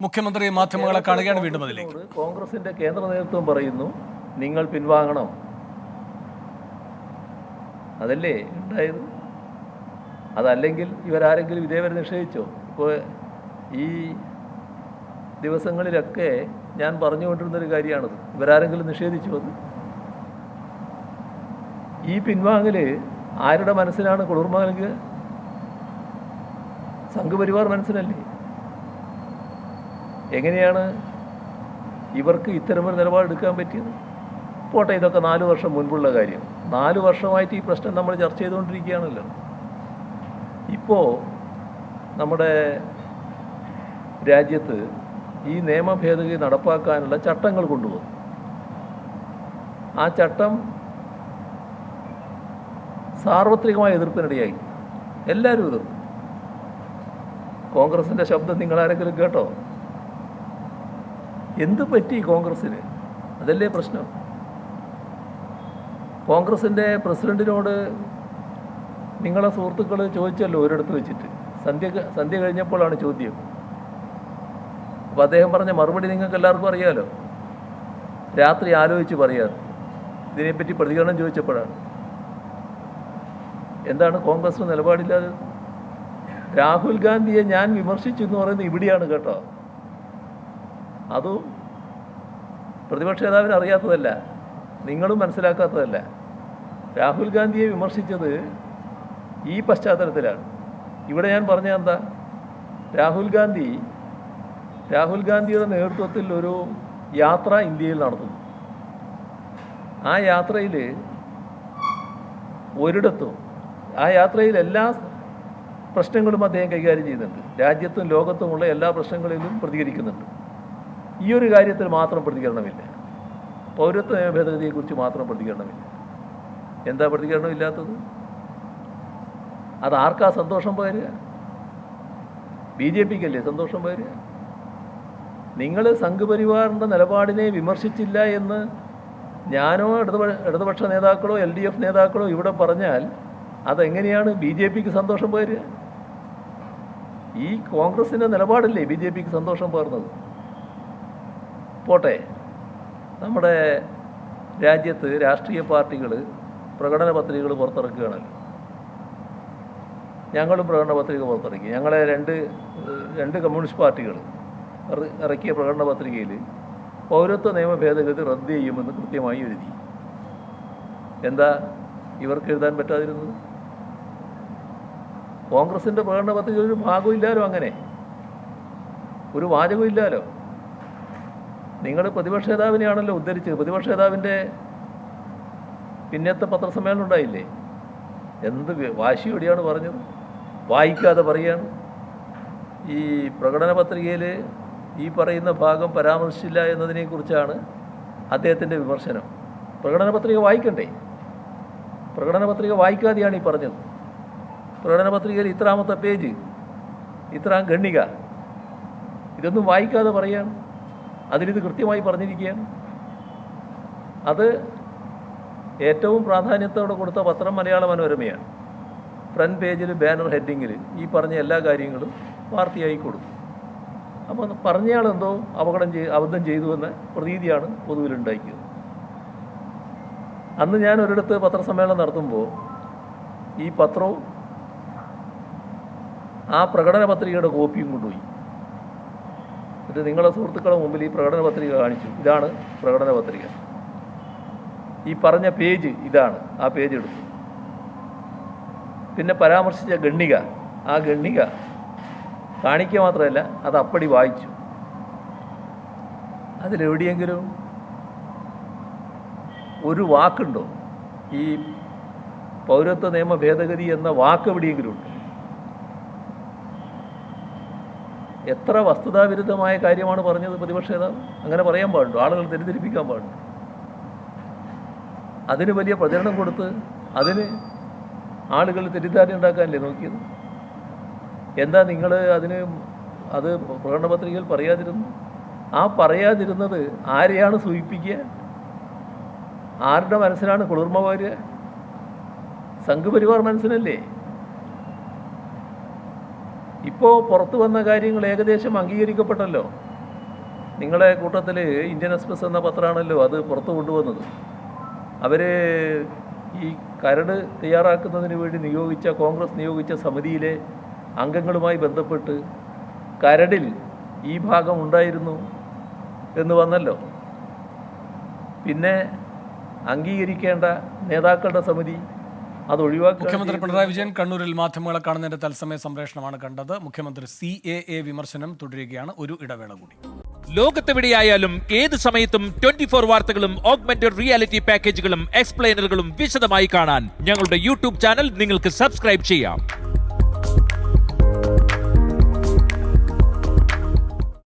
മുഖ്യമന്ത്രി മാധ്യമങ്ങളെ കാണുകയാണ് വീണ്ടും അതിലേക്ക്. കോൺഗ്രസിന്റെ കേന്ദ്ര നേതൃത്വം പറയുന്നു നിങ്ങൾ പിൻവാങ്ങണം. അതല്ലേ ഉണ്ടായത്? അതല്ലെങ്കിൽ ഇവരാരെങ്കിലും ഇതേവരെ നിഷേധിച്ചോ? ഇപ്പോൾ ഈ ദിവസങ്ങളിലൊക്കെ ഞാൻ പറഞ്ഞുകൊണ്ടിരുന്നൊരു കാര്യമാണത്. ഇവരാരെങ്കിലും നിഷേധിച്ചോ അത്? ഈ പിൻവാങ്ങൽ ആരുടെ മനസ്സിലാണ് കുളിർമ നൽകുക? സംഘപരിവാർ മനസ്സിലല്ലേ? എങ്ങനെയാണ് ഇവർക്ക് ഇത്തരമൊരു നിലപാടെടുക്കാൻ പറ്റിയത്? പോട്ടെ, ഇതൊക്കെ 4 വർഷം മുൻപുള്ള കാര്യം. 4 വർഷമായിട്ട് ഈ പ്രശ്നം നമ്മൾ ചർച്ച ചെയ്തുകൊണ്ടിരിക്കുകയാണല്ലോ. ഇപ്പോൾ നമ്മുടെ രാജ്യത്ത് ഈ നിയമ ഭേദഗതി നടപ്പാക്കാനുള്ള ചട്ടങ്ങൾ കൊണ്ടുവന്നു. ആ ചട്ടം സാർവത്രികമായ എതിർപ്പിനിടയായി. എല്ലാവരും എതിർക്കും. കോൺഗ്രസിൻ്റെ ശബ്ദം നിങ്ങളാരെങ്കിലും കേട്ടോ? എന്ത് പറ്റി കോൺഗ്രസ്സിന്? അതല്ലേ പ്രശ്നം. കോൺഗ്രസിൻ്റെ പ്രസിഡന്റിനോട് നിങ്ങളെ സുഹൃത്തുക്കൾ ചോദിച്ചല്ലോ ഒരിടത്ത് വെച്ചിട്ട്, സന്ധ്യ കഴിഞ്ഞപ്പോഴാണ് ചോദ്യം. അപ്പോൾ അദ്ദേഹം പറഞ്ഞ മറുപടി നിങ്ങൾക്ക് എല്ലാവർക്കും അറിയാമല്ലോ. രാത്രി ആലോചിച്ച് പറയാതെ ഇതിനെപ്പറ്റി പ്രതികരണം ചോദിച്ചപ്പോഴാണ്. എന്താണ് കോൺഗ്രസിന് നിലപാടില്ലാതെ? രാഹുൽ ഗാന്ധിയെ ഞാൻ വിമർശിച്ചു എന്ന് പറയുന്നത് ഇവിടെയാണ് കേട്ടോ. അതും പ്രതിപക്ഷ നേതാവിന് അറിയാത്തതല്ല, നിങ്ങളും മനസ്സിലാക്കാത്തതല്ല. രാഹുൽ ഗാന്ധിയെ വിമർശിച്ചത് ഈ പശ്ചാത്തലത്തിലാണ്. ഇവിടെ ഞാൻ പറഞ്ഞ എന്താ, രാഹുൽ ഗാന്ധിയുടെ നേതൃത്വത്തിൽ ഒരു യാത്ര ഇന്ത്യയിൽ നടത്തുന്നു. ആ യാത്രയിൽ ഒരിടത്തും ആ യാത്രയിൽ എല്ലാ പ്രശ്നങ്ങളും അദ്ദേഹം കൈകാര്യം ചെയ്യുന്നുണ്ട്. രാജ്യത്തും ലോകത്തുമുള്ള എല്ലാ പ്രശ്നങ്ങളിലും പ്രതികരിക്കുന്നുണ്ട്. ഈ ഒരു കാര്യത്തിൽ മാത്രം പ്രതികരണമില്ല. പൗരത്വ നിയമ ഭേദഗതിയെക്കുറിച്ച് മാത്രം പ്രതികരണമില്ല. എന്താ പ്രതികരണമില്ലാത്തത്? അത് ആർക്കാ സന്തോഷം പകരുക? BJP ക്കല്ലേ സന്തോഷം പകരുക? നിങ്ങൾ സംഘപരിവാറിൻ്റെ നിലപാടിനെ വിമർശിച്ചില്ല എന്ന് ഞാനോ ഇടതുപക്ഷ നേതാക്കളോ LDF നേതാക്കളോ ഇവിടെ പറഞ്ഞാൽ അതെങ്ങനെയാണ് BJP ക്ക് സന്തോഷം പകരുക? ഈ കോൺഗ്രസിൻ്റെ നിലപാടല്ലേ BJP ക്ക് സന്തോഷം പകർന്നത്? പോട്ടെ, നമ്മുടെ രാജ്യത്ത് രാഷ്ട്രീയ പാർട്ടികൾ പ്രകടന പത്രികകൾ പുറത്തിറക്കുകയാണല്ലോ. ഞങ്ങളും പ്രകടന പത്രിക പുറത്തിറക്കി. ഞങ്ങളെ രണ്ട് കമ്മ്യൂണിസ്റ്റ് പാർട്ടികൾ ഇറക്കിയ പ്രകടന പത്രികയിൽ പൗരത്വ നിയമ ഭേദഗതി റദ്ദ് ചെയ്യുമെന്ന് കൃത്യമായി എഴുതി. എന്താ ഇവർക്ക് എഴുതാൻ പറ്റാതിരുന്നത്? കോൺഗ്രസിൻ്റെ പ്രകടന പത്രിക ഒരു ഭാഗമില്ലാലോ, അങ്ങനെ ഒരു വാചകം ഇല്ലാലോ. നിങ്ങൾ പ്രതിപക്ഷ നേതാവിനെയാണല്ലോ ഉദ്ധരിച്ചത്. പ്രതിപക്ഷ നേതാവിൻ്റെ പിന്നത്തെ പത്രസമ്മേളനം ഉണ്ടായില്ലേ? എന്ത് വാശിയോടെയാണ് പറഞ്ഞത്? വായിക്കാതെ പറയാണ്. ഈ പ്രകടന പത്രികയിൽ ഈ പറയുന്ന ഭാഗം പരാമർശിച്ചില്ല എന്നതിനെക്കുറിച്ചാണ് അദ്ദേഹത്തിൻ്റെ വിമർശനം. പ്രകടന പത്രിക വായിക്കണ്ടേ? പ്രകടന പത്രിക വായിക്കാതെയാണ് ഈ പറഞ്ഞത്. പ്രകടന പത്രികയിൽ ഇത്രാമത്തെ പേജ്, ഇത്രാം ഖണ്ഡിക, ഇതൊന്നും വായിക്കാതെ പറയാണ്. അതിലിത് കൃത്യമായി പറഞ്ഞിരിക്കുകയാണ്. അത് ഏറ്റവും പ്രാധാന്യത്തോടെ കൊടുത്ത പത്രം മലയാള മനോരമയാണ്. ഫ്രണ്ട് പേജിൽ ബാനർ ഹെഡിങ്ങിൽ ഈ പറഞ്ഞ എല്ലാ കാര്യങ്ങളും വാർത്തയായി കൊടുത്തു. അപ്പോൾ പറഞ്ഞയാളെന്തോ അബദ്ധം ചെയ്തു എന്ന പ്രതീതിയാണ് പൊതുവിലുണ്ടാക്കിയത്. അന്ന് ഞാൻ ഒരിടത്ത് പത്രസമ്മേളനം നടത്തുമ്പോൾ ഈ പത്രവും ആ പ്രകടന പത്രികയുടെ കോപ്പിയും കൊണ്ടുപോയി. ഇത് നിങ്ങളെ സുഹൃത്തുക്കളുടെ മുമ്പിൽ ഈ പ്രകടന പത്രിക കാണിച്ചു. ഇതാണ് പ്രകടന പത്രിക. ഈ പറഞ്ഞ പേജ് ഇതാണ്. ആ പേജ് എടുത്തു. പിന്നെ പരാമർശിച്ച ഖണ്ഡിക, ആ ഖണ്ഡിക കാണിക്കുക മാത്രമല്ല അത് അപ്പടി വായിച്ചു. അതിലെവിടെയെങ്കിലും ഒരു വാക്കുണ്ടോ ഈ പൗരത്വ നിയമ ഭേദഗതി എന്ന വാക്ക് എവിടെയെങ്കിലും ഉണ്ട്? എത്ര വസ്തുതാവിരുദ്ധമായ കാര്യമാണ് പറഞ്ഞത് പ്രതിപക്ഷ നേതാവ്. അങ്ങനെ പറയാൻ പാടുണ്ടോ? ആളുകൾ തെറ്റിദ്ധരിപ്പിക്കാൻ പാടുണ്ടോ? അതിന് വലിയ പ്രചരണം കൊടുത്ത് അതിന് ആളുകൾ തെറ്റിദ്ധാരണ ഉണ്ടാക്കാനല്ലേ നോക്കിയത്? എന്താ നിങ്ങൾ അത് പ്രകടന പത്രികയിൽ പറയാതിരുന്നു? ആ പറയാതിരുന്നത് ആരെയാണ് സൂചിപ്പിക്കുക? ആരുടെ മനസ്സിലാണ് കുളിർമ പകരുക? സംഘപരിവാർ മനസ്സിനല്ലേ? ഇപ്പോൾ പുറത്തു വന്ന കാര്യങ്ങൾ ഏകദേശം അംഗീകരിക്കപ്പെട്ടല്ലോ. നിങ്ങളെ കൂട്ടത്തിൽ ഇന്ത്യൻ എക്സ്പ്രസ് എന്ന പത്രമാണല്ലോ അത് പുറത്തു കൊണ്ടുവന്നത്. അവർ ഈ കരട് തയ്യാറാക്കുന്നതിന് വേണ്ടി കോൺഗ്രസ് നിയോഗിച്ച സമിതിയിലെ അംഗങ്ങളുമായി ബന്ധപ്പെട്ട് കരടിൽ ഈ ഭാഗം ഉണ്ടായിരുന്നു എന്ന് വന്നല്ലോ. പിന്നെ അംഗീകരിക്കേണ്ട നേതാക്കളുടെ സമിതി അത് ഒഴിവാക്കി. മുഖ്യമന്ത്രി പിണറായി വിജയൻ കണ്ണൂരിൽ മാധ്യമങ്ങളെ കാണുന്നതിന്റെ തത്സമയ സംപ്രേഷണമാണ് കണ്ടത്. മുഖ്യമന്ത്രി CAA വിമർശനം തുടരുകയാണ്. ഒരു ഇടവേള കൂടി. ലോകത്തെവിടെയായാലും ഏത് സമയത്തും 24 വാർത്തകളും ഓഗ്മെന്റഡ് റിയാലിറ്റി പാക്കേജുകളും എക്സ്പ്ലെയിനറുകളും വിശദമായി കാണാൻ ഞങ്ങളുടെ യൂട്യൂബ് ചാനൽ നിങ്ങൾക്ക് സബ്സ്ക്രൈബ് ചെയ്യാം.